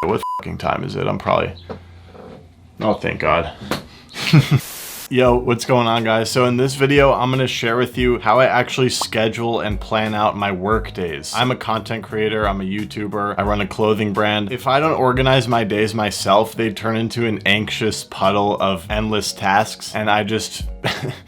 What fucking time is it? I'm probably... Oh, thank God. Yo, what's going on, guys? So in this video, I'm gonna share with you how I actually schedule and plan out my work days. I'm a content creator, I'm a YouTuber, I run a clothing brand. If I don't organize my days myself, they turn into an anxious puddle of endless tasks, and I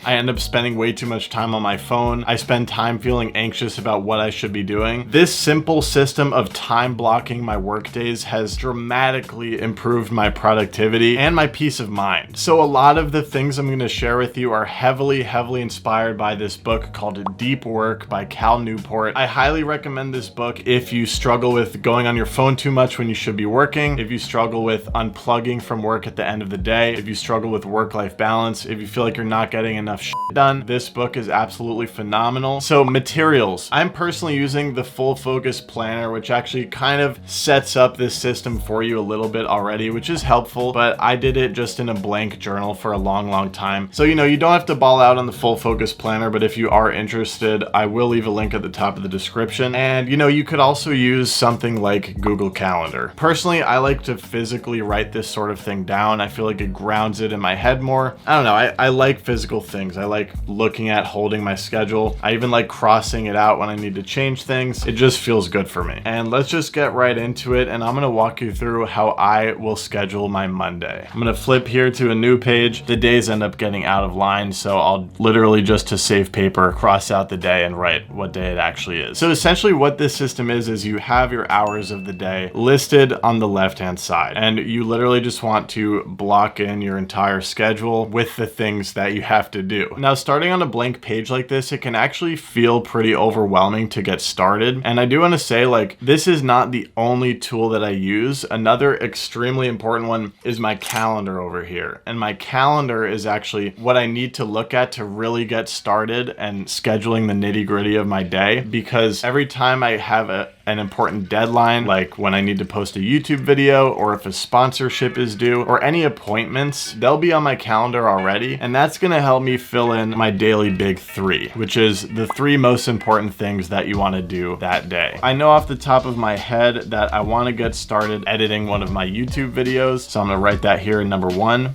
end up spending way too much time on my phone. I spend time feeling anxious about what I should be doing. This simple system of time blocking my work days has dramatically improved my productivity and my peace of mind. So a lot of the things I'm going to share with you are heavily inspired by this book called Deep Work by Cal Newport. I highly recommend this book if you struggle with going on your phone too much when you should be working, if you struggle with unplugging from work at the end of the day, if you struggle with work-life balance, if you feel like you're not getting enough shit done. This book is absolutely phenomenal. So materials. I'm personally using the Full Focus Planner, which actually kind of sets up this system for you a little bit already, which is helpful, but I did it just in a blank journal for a long time. So, you know, you don't have to ball out on the Full Focus Planner, but if you are interested, I will leave a link at the top of the description. And, you know, you could also use something like Google Calendar. Personally, I like to physically write this sort of thing down. I feel like it grounds it in my head more. I don't know, I like physical things. I like looking at holding my schedule. I even like crossing it out when I need to change things. It just feels good for me. And let's just get right into it, and I'm gonna walk you through how I will schedule my Monday. I'm gonna flip here to a new page. The days end up getting out of line, so I'll literally, just to save paper, cross out the day and write what day it actually is. So essentially what this system is you have your hours of the day listed on the left-hand side, and you literally just want to block in your entire schedule with the things that you have to do. Now, starting on a blank page like this, it can actually feel pretty overwhelming to get started. And I do want to say, like, this is not the only tool that I use. Another extremely important one is my calendar over here. And my calendar is actually what I need to look at to really get started and scheduling the nitty-gritty of my day, because every time I have an important deadline, like when I need to post a YouTube video, or if a sponsorship is due, or any appointments, they'll be on my calendar already, and that's gonna help me fill in my daily big three, which is the three most important things that you want to do that day. I know off the top of my head that I want to get started editing one of my YouTube videos, so I'm gonna write that here in number 1.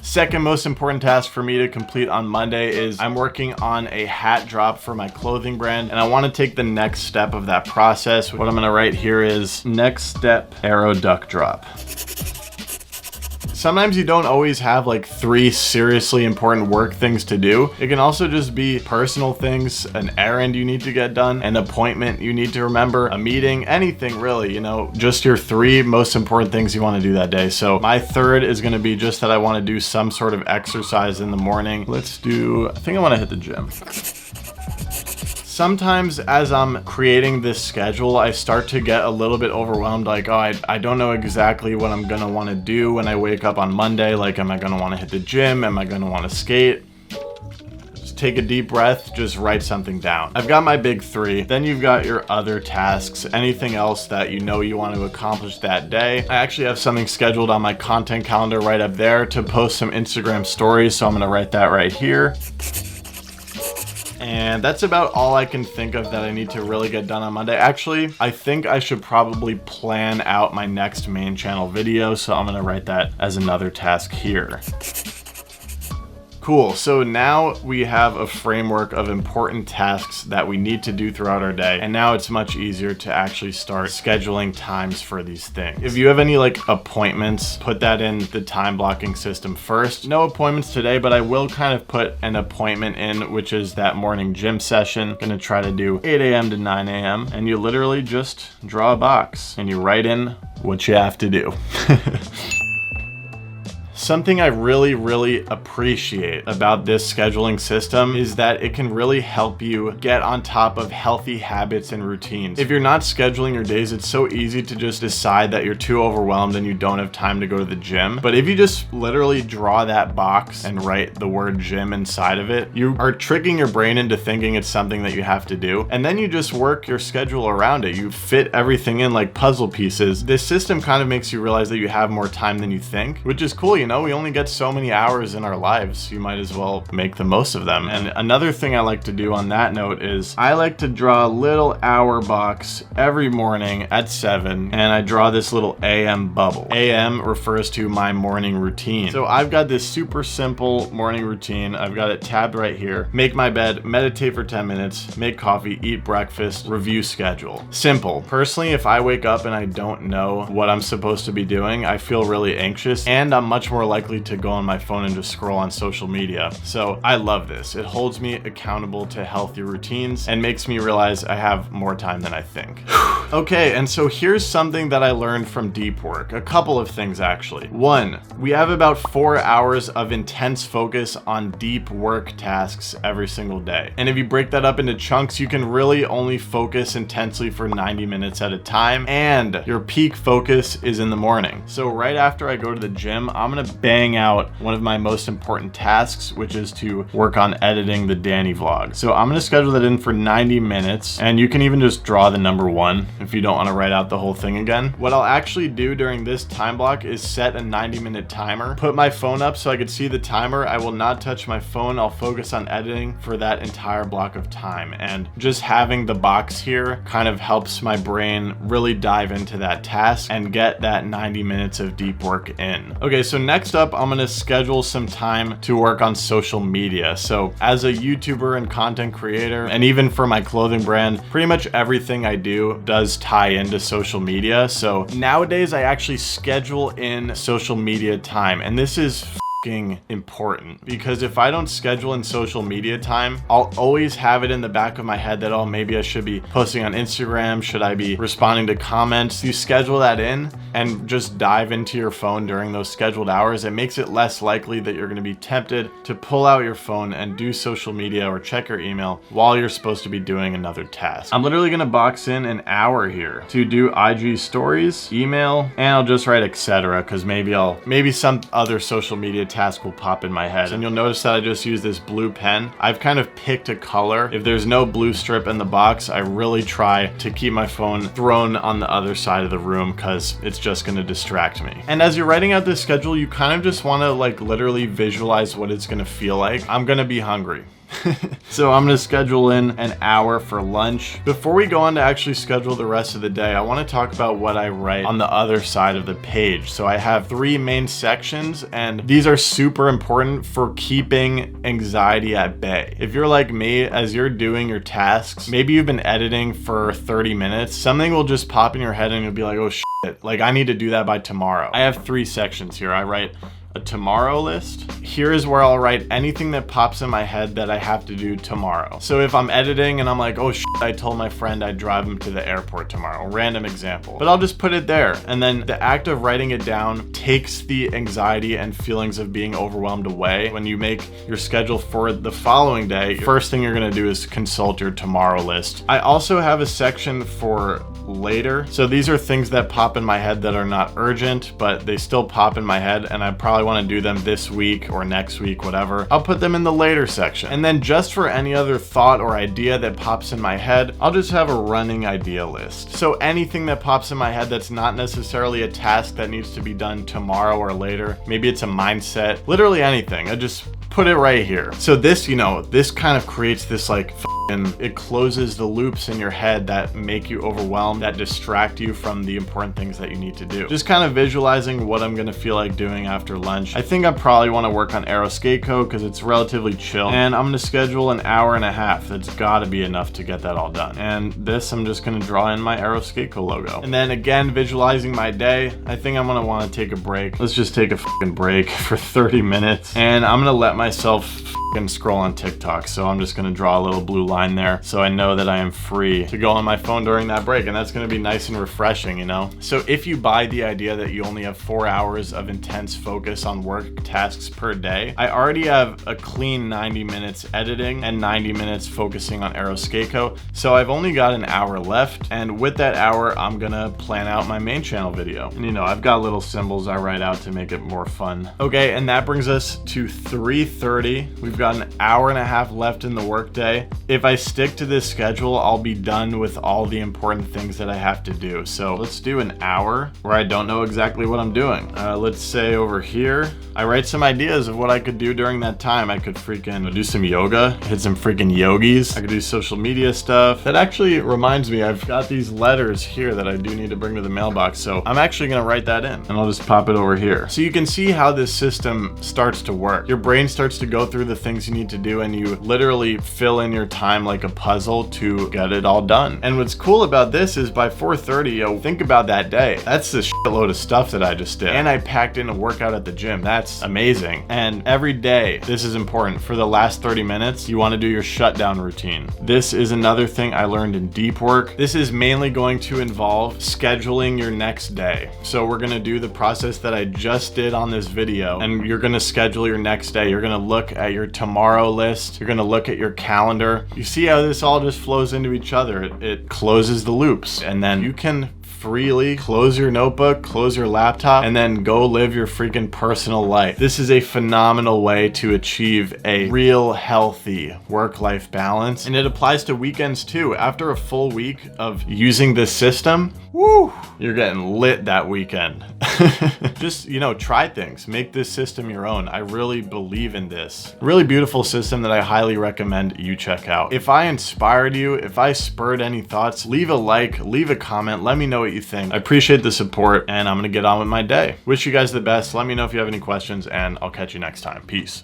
Second most important task for me to complete on Monday is I'm working on a hat drop for my clothing brand, and I want to take the next step of that process. What I'm going to write here is next step arrow duck drop. Sometimes you don't always have like 3 seriously important work things to do. It can also just be personal things, an errand you need to get done, an appointment you need to remember, a meeting, anything really, you know, just your 3 most important things you want to do that day. So my third is going to be just that I want to do some sort of exercise in the morning. I think I want to hit the gym. Sometimes as I'm creating this schedule, I start to get a little bit overwhelmed, like, oh, I don't know exactly what I'm gonna wanna do when I wake up on Monday. Like, am I gonna wanna hit the gym? Am I gonna wanna skate? Just take a deep breath, just write something down. I've got my big 3. Then you've got your other tasks, anything else that you know you want to accomplish that day. I actually have something scheduled on my content calendar right up there to post some Instagram stories, so I'm gonna write that right here. And that's about all I can think of that I need to really get done on Monday. Actually, I think I should probably plan out my next main channel video, so I'm gonna write that as another task here. Cool, so now we have a framework of important tasks that we need to do throughout our day, and now it's much easier to actually start scheduling times for these things. If you have any like appointments, put that in the time blocking system first. No appointments today, but I will kind of put an appointment in, which is that morning gym session. Gonna try to do 8 a.m. to 9 a.m. and you literally just draw a box and you write in what you have to do. Something I really appreciate about this scheduling system is that it can really help you get on top of healthy habits and routines. If you're not scheduling your days, it's so easy to just decide that you're too overwhelmed and you don't have time to go to the gym. But if you just literally draw that box and write the word gym inside of it, you are tricking your brain into thinking it's something that you have to do. And then you just work your schedule around it. You fit everything in like puzzle pieces. This system kind of makes you realize that you have more time than you think, which is cool, you know? know, we only get so many hours in our lives. You might as well make the most of them. And another thing I like to do on that note is I like to draw a little hour box every morning at 7, and I draw this little AM bubble. AM refers to my morning routine. So I've got this super simple morning routine. I've got it tabbed right here. Make my bed, meditate for 10 minutes, make coffee, eat breakfast, review schedule. Simple. Personally, if I wake up and I don't know what I'm supposed to be doing, I feel really anxious, and I'm much more likely to go on my phone and just scroll on social media. So I love this. It holds me accountable to healthy routines and makes me realize I have more time than I think. Okay, and so here's something that I learned from deep work. A couple of things actually. One, we have about 4 hours of intense focus on deep work tasks every single day. And if you break that up into chunks, you can really only focus intensely for 90 minutes at a time, and your peak focus is in the morning. So right after I go to the gym, I'm gonna bang out one of my most important tasks, which is to work on editing the Danny vlog. So I'm gonna schedule that in for 90 minutes, and you can even just draw the number 1 if you don't wanna write out the whole thing again. What I'll actually do during this time block is set a 90-minute timer, put my phone up so I could see the timer. I will not touch my phone. I'll focus on editing for that entire block of time. And just having the box here kind of helps my brain really dive into that task and get that 90 minutes of deep work in. Okay, so next up, I'm gonna schedule some time to work on social media. So as a YouTuber and content creator, and even for my clothing brand, pretty much everything I do does tie into social media. So nowadays I actually schedule in social media time, and this is important, because if I don't schedule in social media time, I'll always have it in the back of my head that, oh, maybe I should be posting on Instagram, should I be responding to comments? You schedule that in and just dive into your phone during those scheduled hours. It makes it less likely that you're going to be tempted to pull out your phone and do social media or check your email while you're supposed to be doing another task. I'm literally going to box in an hour here to do IG stories, email, and I'll just write etc, because maybe some other social media task will pop in my head. And you'll notice that I just use this blue pen. I've kind of picked a color. If there's no blue strip in the box, I really try to keep my phone thrown on the other side of the room because it's just going to distract me. And as you're writing out this schedule, you kind of just want to like literally visualize what it's going to feel like. I'm going to be hungry. So I'm gonna schedule in an hour for lunch. Before we go on to actually schedule the rest of the day, I want to talk about what I write on the other side of the page. So I have 3 main sections, and these are super important for keeping anxiety at bay. If you're like me, as you're doing your tasks, maybe you've been editing for 30 minutes, something will just pop in your head and you'll be like, oh shit, like I need to do that by tomorrow. I have 3 sections here. I write a tomorrow list. Here is where I'll write anything that pops in my head that I have to do tomorrow. So if I'm editing and I'm like, oh shit, I told my friend I'd drive him to the airport tomorrow, random example, but I'll just put it there. And then the act of writing it down takes the anxiety and feelings of being overwhelmed away. When you make your schedule for the following day, first thing you're gonna do is consult your tomorrow list. I also have a section for later. So these are things that pop in my head that are not urgent, but they still pop in my head, and I probably want to do them this week or next week, whatever. I'll put them in the later section. And then just for any other thought or idea that pops in my head, I'll just have a running idea list. So anything that pops in my head that's not necessarily a task that needs to be done tomorrow or later, maybe it's a mindset, literally anything, I just put it right here. So this, this kind of creates this like and it closes the loops in your head that make you overwhelmed, that distract you from the important things that you need to do. Just kind of visualizing what I'm gonna feel like doing after lunch. I think I probably wanna work on Aero Skate Co because it's relatively chill, and I'm gonna schedule an hour and a half. That's gotta be enough to get that all done. And this, I'm just gonna draw in my Aero Skate Co logo. And then again, visualizing my day, I think I'm gonna wanna take a break. Let's just take a fucking break for 30 minutes. And I'm gonna let myself scroll on TikTok. So I'm just gonna draw a little blue line there so I know that I am free to go on my phone during that break, and that's gonna be nice and refreshing, So if you buy the idea that you only have 4 hours of intense focus on work tasks per day, I already have a clean 90 minutes editing and 90 minutes focusing on Aero Skate Co. So I've only got an hour left, and with that hour, I'm gonna plan out my main channel video. And I've got little symbols I write out to make it more fun. Okay, and that brings us to 3:30. We've got an hour and a half left in the workday. If I stick to this schedule, I'll be done with all the important things that I have to do. So let's do an hour where I don't know exactly what I'm doing. Let's say over here, I write some ideas of what I could do during that time. I could freaking do some yoga, hit some freaking yogis. I could do social media stuff. That actually reminds me, I've got these letters here that I do need to bring to the mailbox. So I'm actually gonna write that in and I'll just pop it over here. So you can see how this system starts to work. Your brain starts to go through the things you need to do and you literally fill in your time like a puzzle to get it all done. And what's cool about this is by 4:30, yo, think about that day. That's the shitload of stuff that I just did. And I packed in a workout at the gym. That's amazing. And every day, this is important. For the last 30 minutes, you want to do your shutdown routine. This is another thing I learned in deep work. This is mainly going to involve scheduling your next day. So we're going to do the process that I just did on this video, and you're going to schedule your next day. You're going to look at your tomorrow list. You're going to look at your calendar. You see how this all just flows into each other. It closes the loops, and then you can freely close your notebook, close your laptop, and then go live your freaking personal life. This is a phenomenal way to achieve a real healthy work-life balance. And it applies to weekends too. After a full week of using this system, woo, you're getting lit that weekend. Just, you know, try things. Make this system your own. I really believe in this. Really beautiful system that I highly recommend you check out. If I inspired you, if I spurred any thoughts, leave a like, leave a comment. Let me know what you think. I appreciate the support and I'm gonna get on with my day. Wish you guys the best. Let me know if you have any questions and I'll catch you next time. Peace.